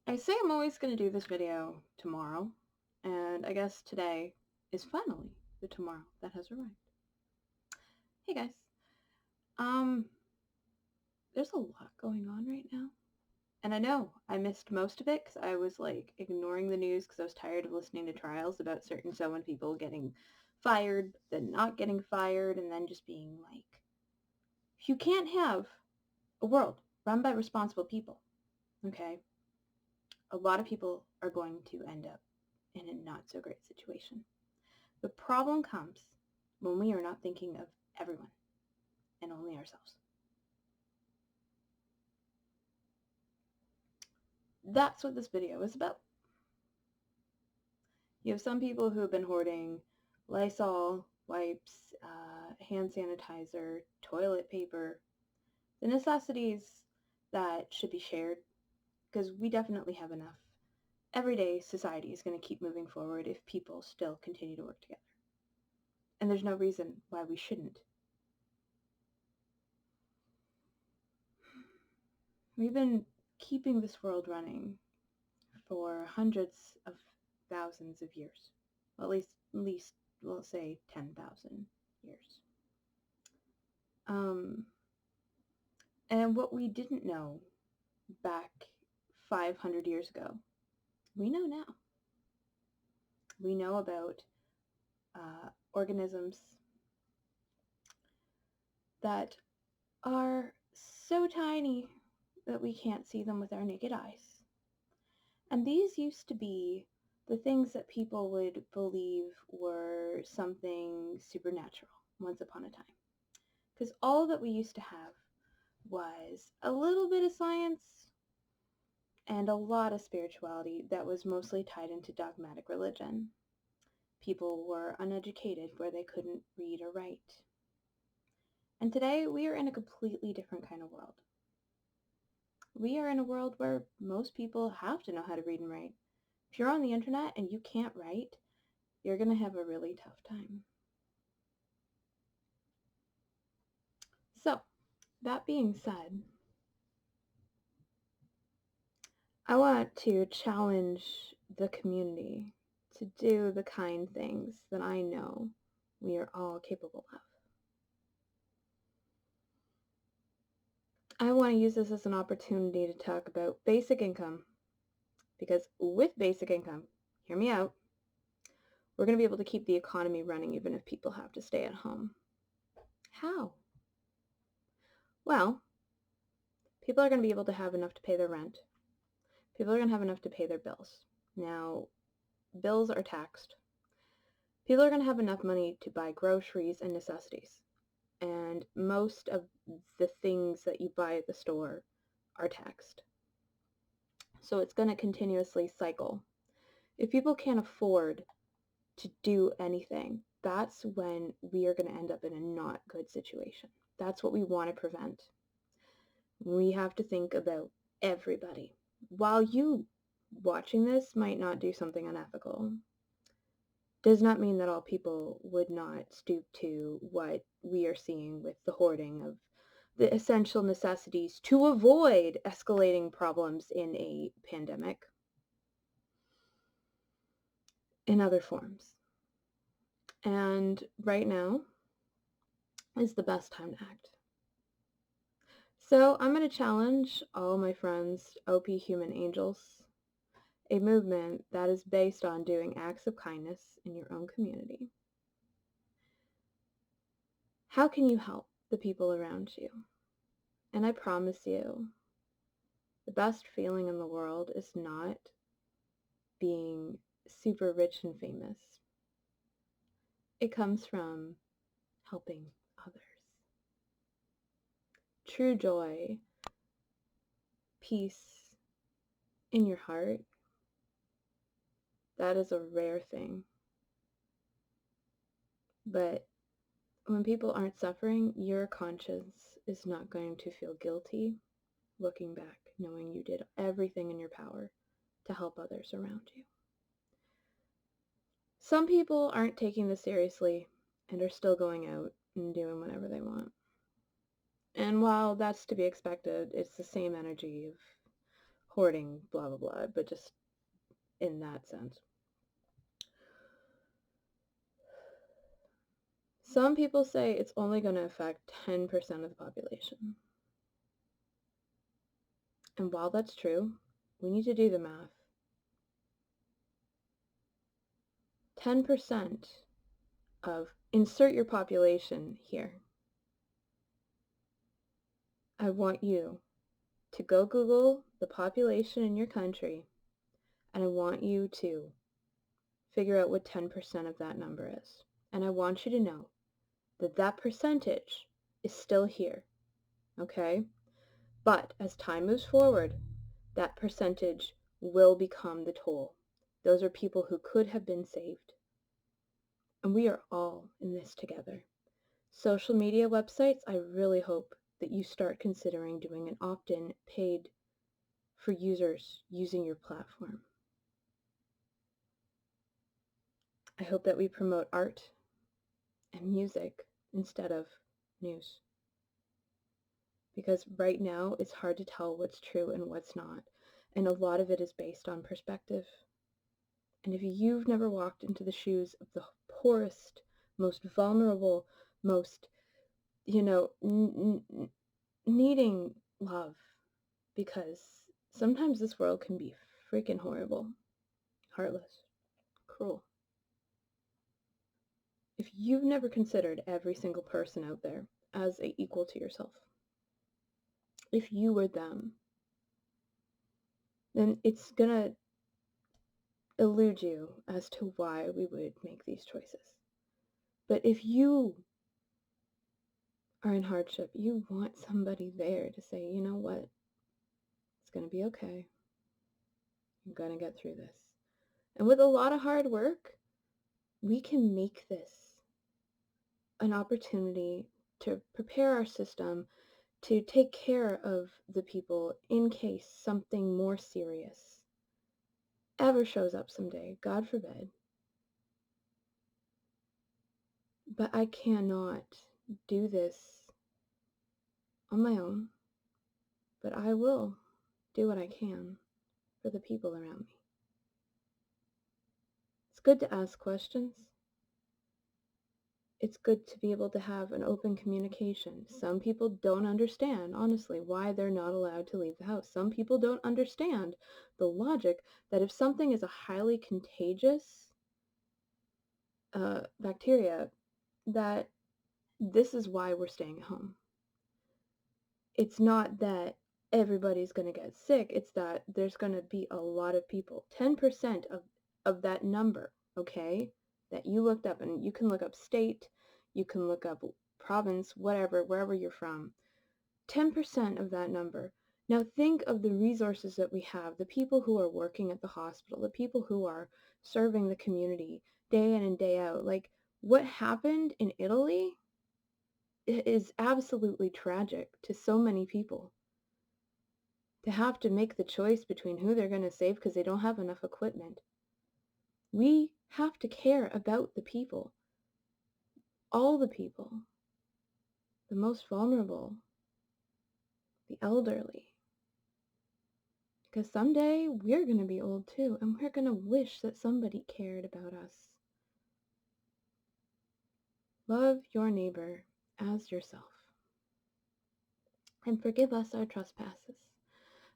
I say I'm always going to do this video tomorrow, and I guess today is finally the tomorrow that has arrived. Hey guys. Um, there's a lot going on right now. And I know I missed most of it because I was like ignoring the news because I was tired of listening to trials about certain someone people getting fired, then not getting fired, and then just being like, you can't have a world run by responsible people, okay? A lot of people are going to end up in a not so great situation. The problem comes when we are not thinking of everyone and only ourselves. That's what this video is about. You have some people who have been hoarding Lysol, wipes, hand sanitizer, toilet paper, the necessities that should be shared, because we definitely have enough. Everyday society is going to keep moving forward if people still continue to work together. And there's no reason why we shouldn't. We've been keeping this world running for hundreds of thousands of years. Well, at least we'll say 10,000 years. And what we didn't know back 500 years ago, we know now. We know about organisms that are so tiny that we can't see them with our naked eyes. And these used to be the things that people would believe were something supernatural once upon a time. Because all that we used to have was a little bit of science and a lot of spirituality that was mostly tied into dogmatic religion. People were uneducated where they couldn't read or write. And today we are in a completely different kind of world. We are in a world where most people have to know how to read and write. If you're on the internet and you can't write, you're going to have a really tough time. So, that being said, I want to challenge the community to do the kind things that I know we are all capable of. I want to use this as an opportunity to talk about basic income, because with basic income, hear me out, we're going to be able to keep the economy running even if people have to stay at home. How? Well, people are going to be able to have enough to pay their rent. People are going to have enough to pay their bills. Now, bills are taxed. People are going to have enough money to buy groceries and necessities. And most of the things that you buy at the store are taxed. So it's going to continuously cycle. If people can't afford to do anything, that's when we are going to end up in a not good situation. That's what we want to prevent. We have to think about everybody. While you watching this might not do something unethical, does not mean that all people would not stoop to what we are seeing with the hoarding of the essential necessities to avoid escalating problems in a pandemic in other forms. And right now is the best time to act. So I'm going to challenge all my friends, OP Human Angels, a movement that is based on doing acts of kindness in your own community. How can you help the people around you? And I promise you, the best feeling in the world is not being super rich and famous. It comes from helping others. True joy, peace in your heart, that is a rare thing. But when people aren't suffering, your conscience is not going to feel guilty looking back, knowing you did everything in your power to help others around you. Some people aren't taking this seriously and are still going out and doing whatever they want. And while that's to be expected, it's the same energy of hoarding, blah, blah, blah, but just in that sense. Some people say it's only going to affect 10% of the population. And while that's true, we need to do the math. 10% of, insert your population here. I want you to go Google the population in your country, and I want you to figure out what 10% of that number is. And I want you to know that that percentage is still here, okay? But as time moves forward, that percentage will become the toll. Those are people who could have been saved. And we are all in this together. Social media websites, I really hope that you start considering doing an opt-in paid for users using your platform. I hope that we promote art and music instead of news. Because right now it's hard to tell what's true and what's not. And a lot of it is based on perspective. And if you've never walked into the shoes of the poorest, most vulnerable, most, needing love, because sometimes this world can be freaking horrible, heartless, cruel. If you've never considered every single person out there as equal to yourself, if you were them, then it's gonna elude you as to why we would make these choices. But if you are in hardship, you want somebody there to say, you know what, it's gonna be okay. I'm gonna get through this. And with a lot of hard work, we can make this an opportunity to prepare our system to take care of the people in case something more serious ever shows up someday, God forbid. But I cannot do this on my own, but I will do what I can for the people around me. It's good to ask questions. It's good to be able to have an open communication. Some people don't understand, honestly, why they're not allowed to leave the house. Some people don't understand the logic that if something is a highly contagious bacteria, that this is why we're staying at home. It's not that everybody's going to get sick. It's that there's going to be a lot of people. 10% of that number, okay, that you looked up, and you can look up state, you can look up province, whatever, wherever you're from. 10% of that number. Now think of the resources that we have, the people who are working at the hospital, the people who are serving the community day in and day out. Like, what happened in Italy is absolutely tragic to so many people. To have to make the choice between who they're going to save because they don't have enough equipment. We have to care about the people. All the people. The most vulnerable. The elderly. Because someday we're going to be old too, and we're going to wish that somebody cared about us. Love your neighbor as yourself. And forgive us our trespasses,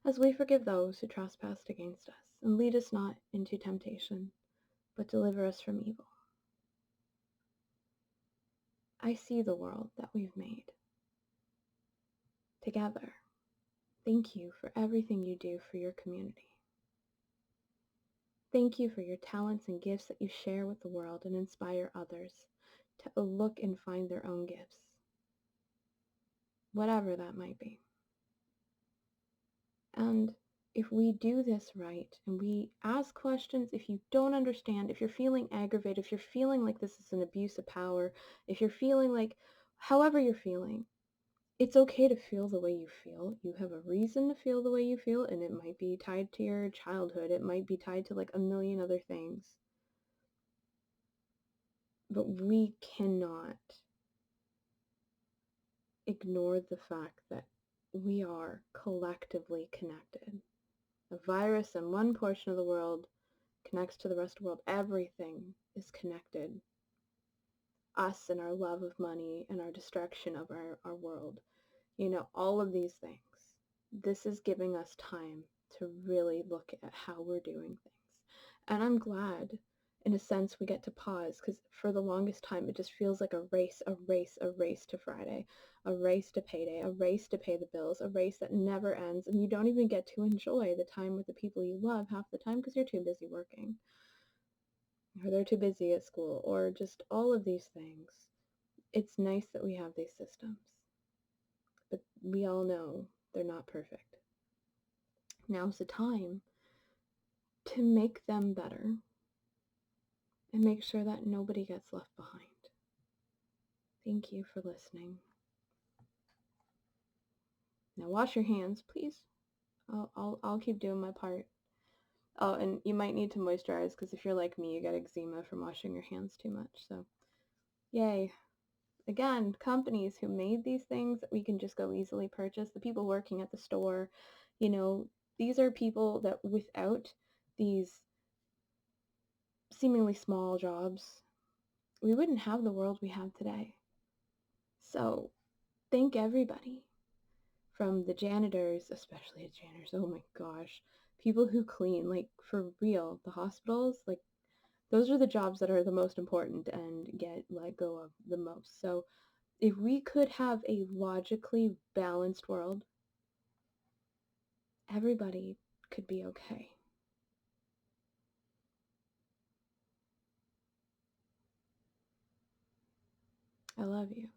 as we forgive those who trespassed against us. And lead us not into temptation, but deliver us from evil. I see the world that we've made. Together, thank you for everything you do for your community. Thank you for your talents and gifts that you share with the world and inspire others to look and find their own gifts, whatever that might be. And if we do this right and we ask questions, if you don't understand, if you're feeling aggravated, if you're feeling like this is an abuse of power, if you're feeling like however you're feeling, it's okay to feel the way you feel. You have a reason to feel the way you feel, and it might be tied to your childhood. It might be tied to like a million other things. But we cannot ignore the fact that we are collectively connected. A virus in one portion of the world connects to the rest of the world. Everything is connected. Us and our love of money and our destruction of our world. All of these things. This is giving us time to really look at how we're doing things. And I'm glad, in a sense, we get to pause, because for the longest time it just feels like a race to Friday, a race to payday, a race to pay the bills, a race that never ends, and you don't even get to enjoy the time with the people you love half the time because you're too busy working, or they're too busy at school, or just all of these things. It's nice that we have these systems, but we all know they're not perfect. Now's the time to make them better and make sure that nobody gets left behind. Thank you for listening. Now wash your hands, please. I'll keep doing my part. Oh, and you might need to moisturize, because if you're like me, you get eczema from washing your hands too much. So, yay. Again, companies who made these things that we can just go easily purchase, the people working at the store, these are people that without these seemingly small jobs, we wouldn't have the world we have today. So thank everybody, from the janitors, especially the janitors, oh my gosh, people who clean, like for real, the hospitals, like those are the jobs that are the most important and get let go of the most. So if we could have a logically balanced world, everybody could be okay. I love you.